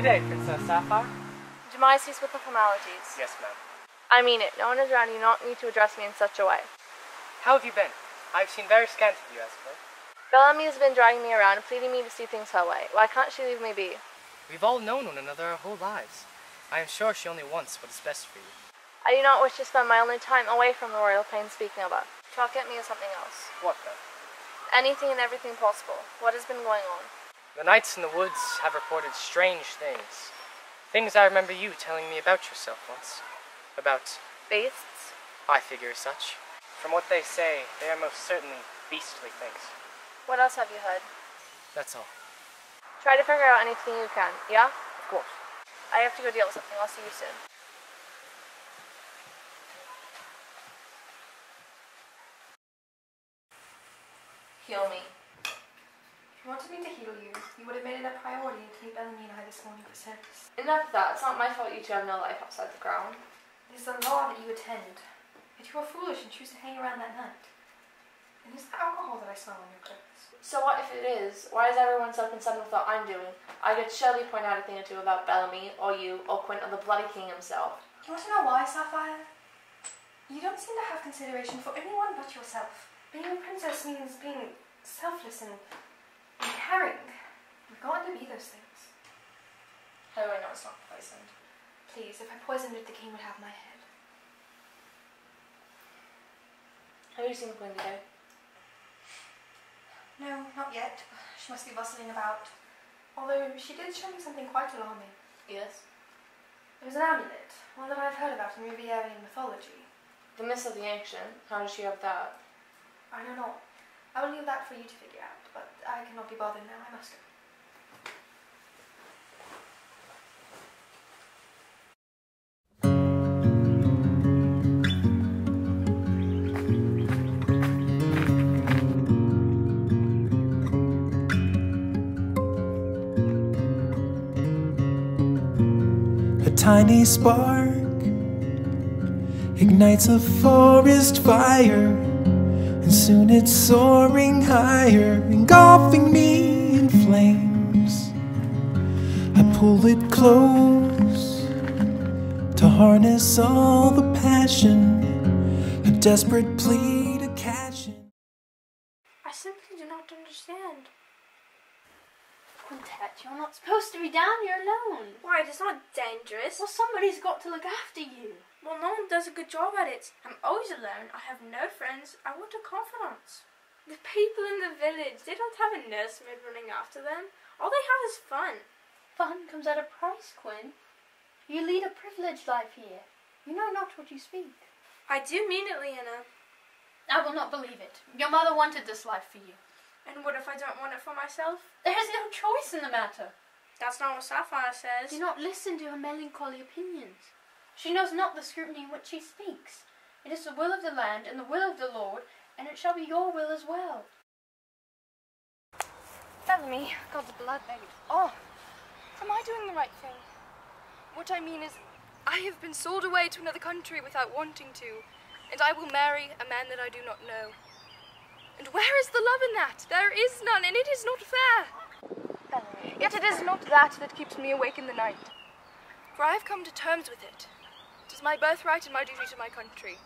Good day, Princess Sapphire. Do you mind cease with the formalities? Yes, ma'am. I mean it. No one is around. You do not need to address me in such a way. How have you been? I've seen very scant of you as of late. Bellamy has been dragging me around and pleading me to see things her way. Why can't she leave me be? We've all known one another our whole lives. I am sure she only wants what is best for you. I do not wish to spend my only time away from the royal plain speaking about. Talk at me of something else. What then? Anything and everything possible. What has been going on? The knights in the woods have reported strange things. Things I remember you telling me about yourself once. About... Beasts? I figure as such. From what they say, they are most certainly beastly things. What else have you heard? That's all. Try to figure out anything you can, yeah? Of course. I have to go deal with something. I'll see you soon. Heal me. If you wanted me to heal you, you would have made it a priority to take Bellamy and I this morning for service. Enough of that. It's not my fault you two have no life outside the ground. It is the law that you attend. Yet you are foolish and choose to hang around that night. And it's the alcohol that I smell on your clothes. So what if it is? Why is everyone so concerned with what I'm doing? I could surely point out a thing or two about Bellamy, or you, or Quinn, or the bloody king himself. You want to know why, Sapphire? You don't seem to have consideration for anyone but yourself. Being a princess means being selfless and caring. You've got to be those things. How do I know it's not poisoned? Please, if I poisoned it, the king would have my head. Have you seen Quinn today? No, not yet. She must be bustling about. Although she did show me something quite alarming. Yes. It was an amulet, one that I've heard about in Rivierian mythology. The myth of the ancient. How does she have that? I don't know. I will leave that for you to figure out, but I cannot be bothered now. I must go. Tiny spark ignites a forest fire, and soon it's soaring higher, engulfing me in flames. I pull it close to harness all the passion, a desperate plea to catch it. I simply do not understand. Quintet, you're not supposed to be down here alone. Why, it is not dangerous. Well, somebody's got to look after you. Well, no one does a good job at it. I'm always alone. I have no friends. I want a confidant. The people in the village, they don't have a nursemaid running after them. All they have is fun. Fun comes at a price, Quinn. You lead a privileged life here. You know not what you speak. I do mean it, Leana. I will not believe it. Your mother wanted this life for you. And what if I don't want it for myself? There is no choice in the matter. That's not what Sapphire says. Do not listen to her melancholy opinions. She knows not the scrutiny in which she speaks. It is the will of the land and the will of the Lord, and it shall be your will as well. Bellamy, God's blood, baby. Oh, am I doing the right thing? What I mean is, I have been sold away to another country without wanting to, and I will marry a man that I do not know. And where is the love in that? There is none, and it is not fair. Bellamy. Yet it is not that that keeps me awake in the night. For I have come to terms with it. It is my birthright and my duty to my country.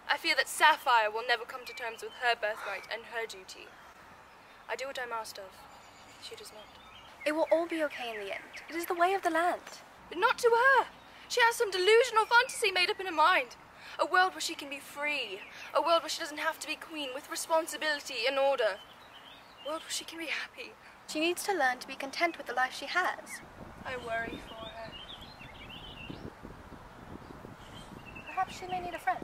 I fear that Sapphire will never come to terms with her birthright and her duty. I do what I'm asked of. She does not. It will all be okay in the end. It is the way of the land. But not to her. She has some delusional fantasy made up in her mind. A world where she can be free. A world where she doesn't have to be queen, with responsibility and order. A world where she can be happy. She needs to learn to be content with the life she has. I worry for her. Perhaps she may need a friend.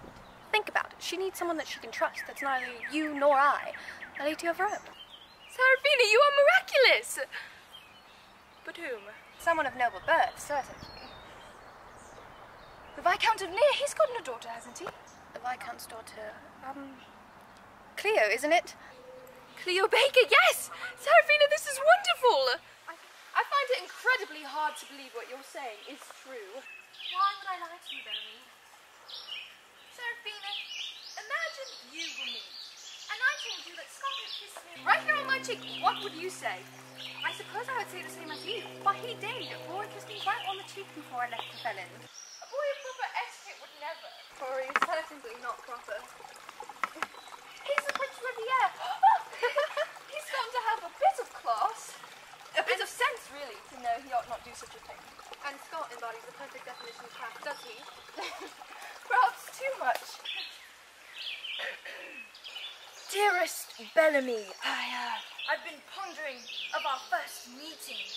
Think about it. She needs someone that she can trust, that's neither you nor I, a lady of her own. Saraphina, you are miraculous! But whom? Someone of noble birth, certainly. The Viscount of Lear, he's got a daughter, hasn't he? The Viscount's daughter, Cleo, isn't it? Cleo Baker, yes! Saraphina, this is wonderful! I find it incredibly hard to believe what you're saying is true. Why would I lie to you, Bellamy? Saraphina, imagine you were me, and I told you that Scott had kissed me right here on my cheek. What would you say? I suppose I would say the same as Gee, why he did. Roy kissed me right on the cheek before I left the Felland. A boy of proper etiquette would never. Rory is certainly not proper. He's the Prince Riviere. He's going to have a bit of class. A bit of sense, really, to know he ought not do such a thing. And Scott embodies the perfect definition of class, does he? Perhaps too much. Dearest Bellamy, I've been pondering of our first meeting.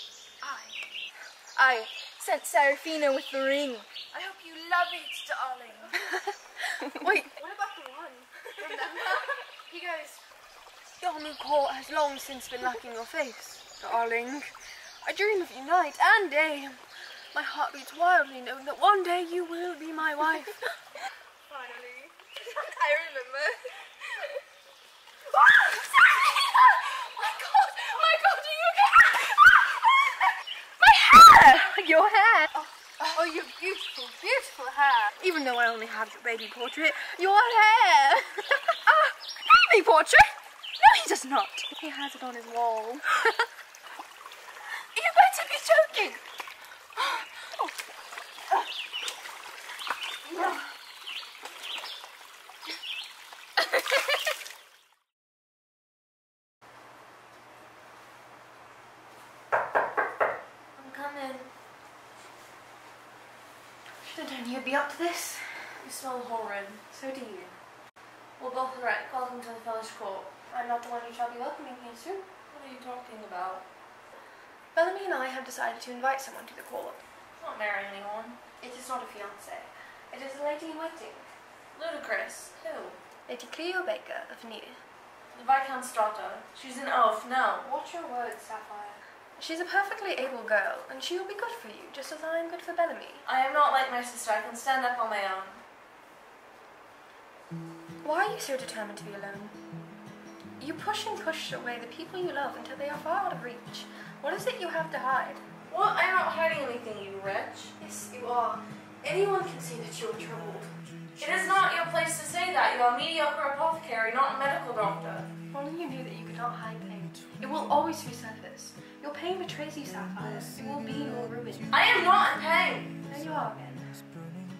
I sent Saraphina with the ring. I hope you love it, darling. Wait, What about the one? Remember? He goes, your new court has long since been lacking your face, darling. I dream of you night and day. My heart beats wildly knowing that one day you will be my wife. finally. I remember. My God, are you okay? Your hair! Oh, your beautiful, beautiful hair. Even though I only have your baby portrait, your hair! Baby portrait? No, he does not. He has it on his wall. You better be joking. I'm coming. Should have known you'd be up to this. You smell horrid. So do you. We're both correct. Welcome to the Fellish Court. I'm not the one who shall be welcoming you soon. What are you talking about? Bellamy and I have decided to invite someone to the court. Not marry anyone. It is not a fiancé. It is a lady in waiting. Ludicrous. Who? Lady Cleo Baker of Near. The Viscount's daughter. She's an oaf. No. Watch your words, Sapphire. She's a perfectly able girl, and she will be good for you, just as I am good for Bellamy. I am not like my sister. I can stand up on my own. Why are you so determined to be alone? You push and push away the people you love until they are far out of reach. What is it you have to hide? What? I'm not hiding anything, you wretch. Yes, you are. Anyone can see that you are troubled. It is not your place to say that. You are a mediocre apothecary, not a medical doctor. If only you knew that you could not hide pain. It will always resurface. Your pain betrays you, Sapphire. It will be your ruin. I am not in pain. There you are again.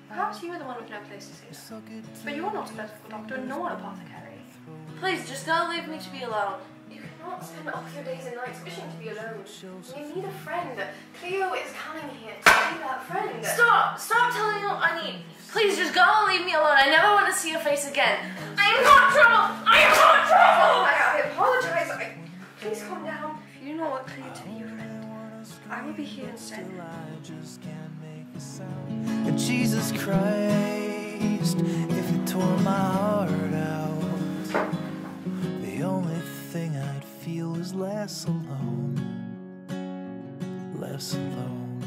Perhaps you are the one with no place to say that. But you are not a medical doctor, nor an apothecary. Please, just don't leave me to be alone. You cannot spend all your days and nights wishing to be alone. You need a friend. Cleo is coming here to be that friend. Stop! Stop telling me what I need. Please, just go and leave me alone. I never want to see your face again. I am not trouble! I am not trouble! I apologize. Please calm down. You do not want Cleo to be your friend. I will be here instead. And Jesus Christ, if you tore my heart out, the only thing I'd feel is less alone, less alone.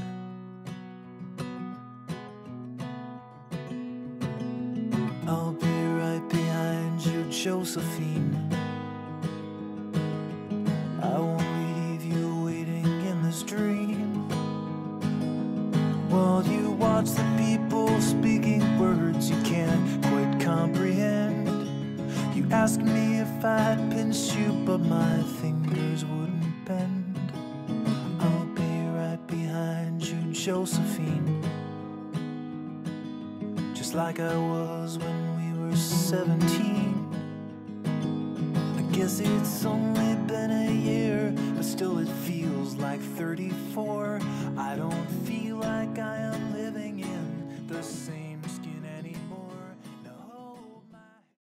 I'll be right behind you, Josephine. I won't leave you waiting in this dream. While you watch the people speaking words you can't quite comprehend. You ask me if I'd pinch you, but my fingers wouldn't bend. I'll be right behind you, Josephine, just like I was when we were 17. I guess it's only been a year, but still it feels like 34. I don't feel